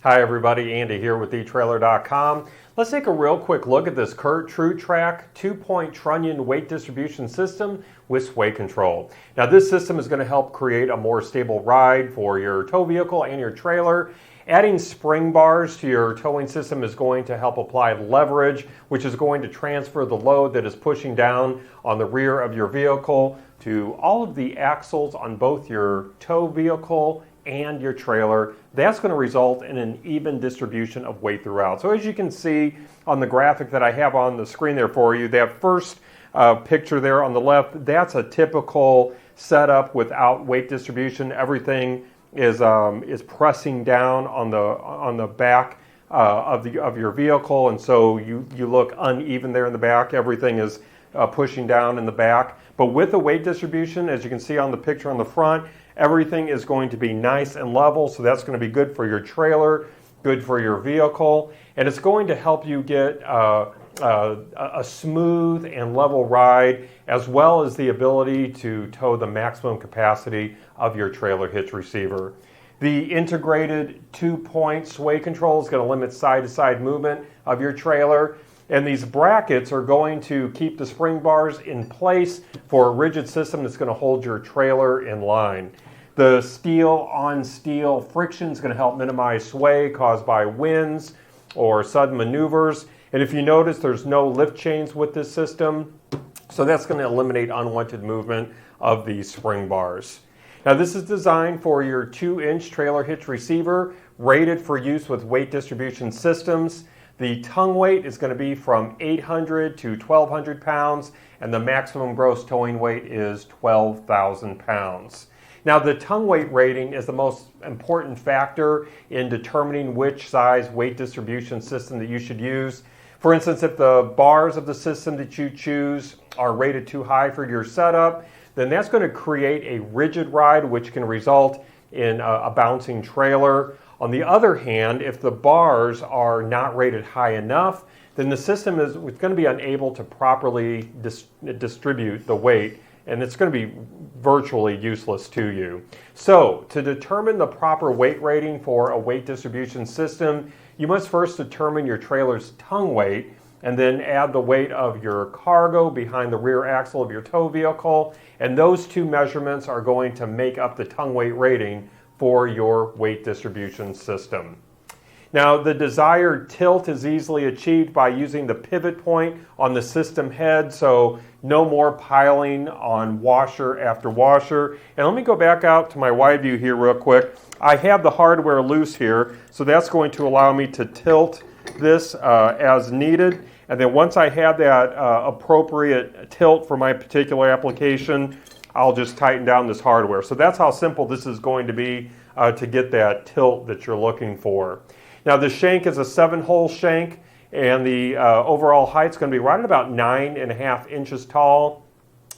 Hi everybody, Andy here with eTrailer.com. Let's take a real quick look at this CURT TruTrack 2-point Trunnion weight distribution system with sway control. Now this system is going to help create a more stable ride for your tow vehicle and your trailer. Adding spring bars to your towing system is going to help apply leverage, which is going to transfer the load that is pushing down on the rear of your vehicle to all of the axles on both your tow vehicle and your trailer. That's going to result in an even distribution of weight throughout. So as you can see on the graphic that I have on the screen there for you, that first picture there on the left, that's a typical setup without weight distribution. Everything is pressing down on the back of your vehicle, and so you look uneven there in the back. Everything is pushing down in the back. But with the weight distribution, as you can see on the picture on the front, everything is going to be nice and level, so that's going to be good for your trailer, good for your vehicle, and it's going to help you get a smooth and level ride, as well as the ability to tow the maximum capacity of your trailer hitch receiver. The integrated 2-point sway control is going to limit side-to-side movement of your trailer. And these brackets are going to keep the spring bars in place for a rigid system that's going to hold your trailer in line. The steel-on-steel friction is going to help minimize sway caused by winds or sudden maneuvers. And if you notice, there's no lift chains with this system, so that's going to eliminate unwanted movement of these spring bars. Now this is designed for your 2-inch trailer hitch receiver, rated for use with weight distribution systems. The tongue weight is going to be from 800 to 1,200 pounds, and the maximum gross towing weight is 12,000 pounds. Now the tongue weight rating is the most important factor in determining which size weight distribution system that you should use. For instance, if the bars of the system that you choose are rated too high for your setup, then that's going to create a rigid ride, which can result in a bouncing trailer. On the other hand, if the bars are not rated high enough, then the system is going to be unable to properly distribute the weight, and it's going to be virtually useless to you. So, to determine the proper weight rating for a weight distribution system, you must first determine your trailer's tongue weight, and then add the weight of your cargo behind the rear axle of your tow vehicle, and those two measurements are going to make up the tongue weight rating for your weight distribution system. Now the desired tilt is easily achieved by using the pivot point on the system head, so no more piling on washer after washer. And let me go back out to my wide view here real quick. I have the hardware loose here, so that's going to allow me to tilt this as needed. And then once I have that appropriate tilt for my particular application, I'll just tighten down this hardware. So that's how simple this is going to be to get that tilt that you're looking for. Now the shank is a 7-hole shank, and the overall height is going to be right at about 9.5 inches tall.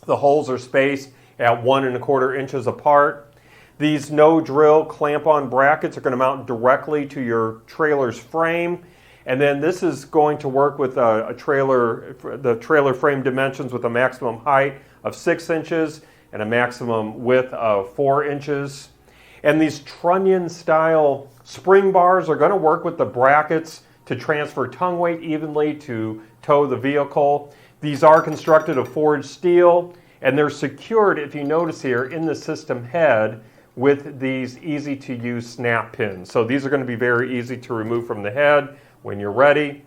The holes are spaced at 1.25 inches apart. These no-drill clamp-on brackets are going to mount directly to your trailer's frame. And then this is going to work with the trailer frame dimensions with a maximum height of 6 inches and a maximum width of 4 inches. And these Trunnion style spring bars are going to work with the brackets to transfer tongue weight evenly to tow the vehicle. These are constructed of forged steel, and they're secured, if you notice here, in the system head with these easy to use snap pins. So these are going to be very easy to remove from the head when you're ready.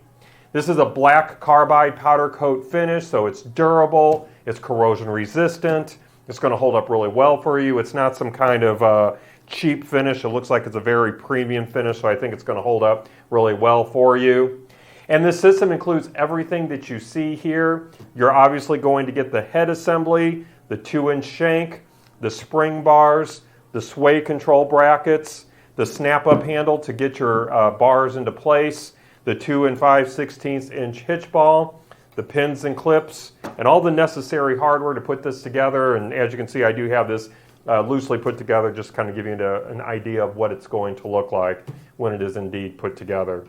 This is a black carbide powder coat finish, so it's durable, it's corrosion resistant, it's going to hold up really well for you. It's not some kind of cheap finish. It looks like it's a very premium finish, so I think it's going to hold up really well for you. And this system includes everything that you see here. You're obviously going to get the head assembly, the 2-inch shank, the spring bars, the sway control brackets, the snap-up handle to get your bars into place, the 2 5/16 inch hitch ball, the pins and clips, and all the necessary hardware to put this together. And as you can see, I do have this loosely put together, just kind of giving you an idea of what it's going to look like when it is indeed put together.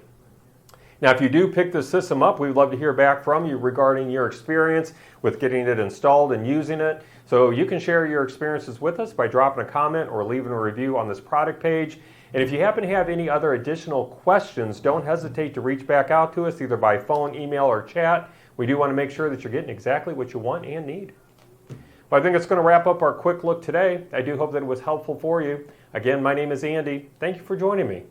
Now, if you do pick this system up, we'd love to hear back from you regarding your experience with getting it installed and using it. So you can share your experiences with us by dropping a comment or leaving a review on this product page. And if you happen to have any other additional questions, don't hesitate to reach back out to us either by phone, email, or chat. We do want to make sure that you're getting exactly what you want and need. Well, I think it's going to wrap up our quick look today. I do hope that it was helpful for you. Again, my name is Andy. Thank you for joining me.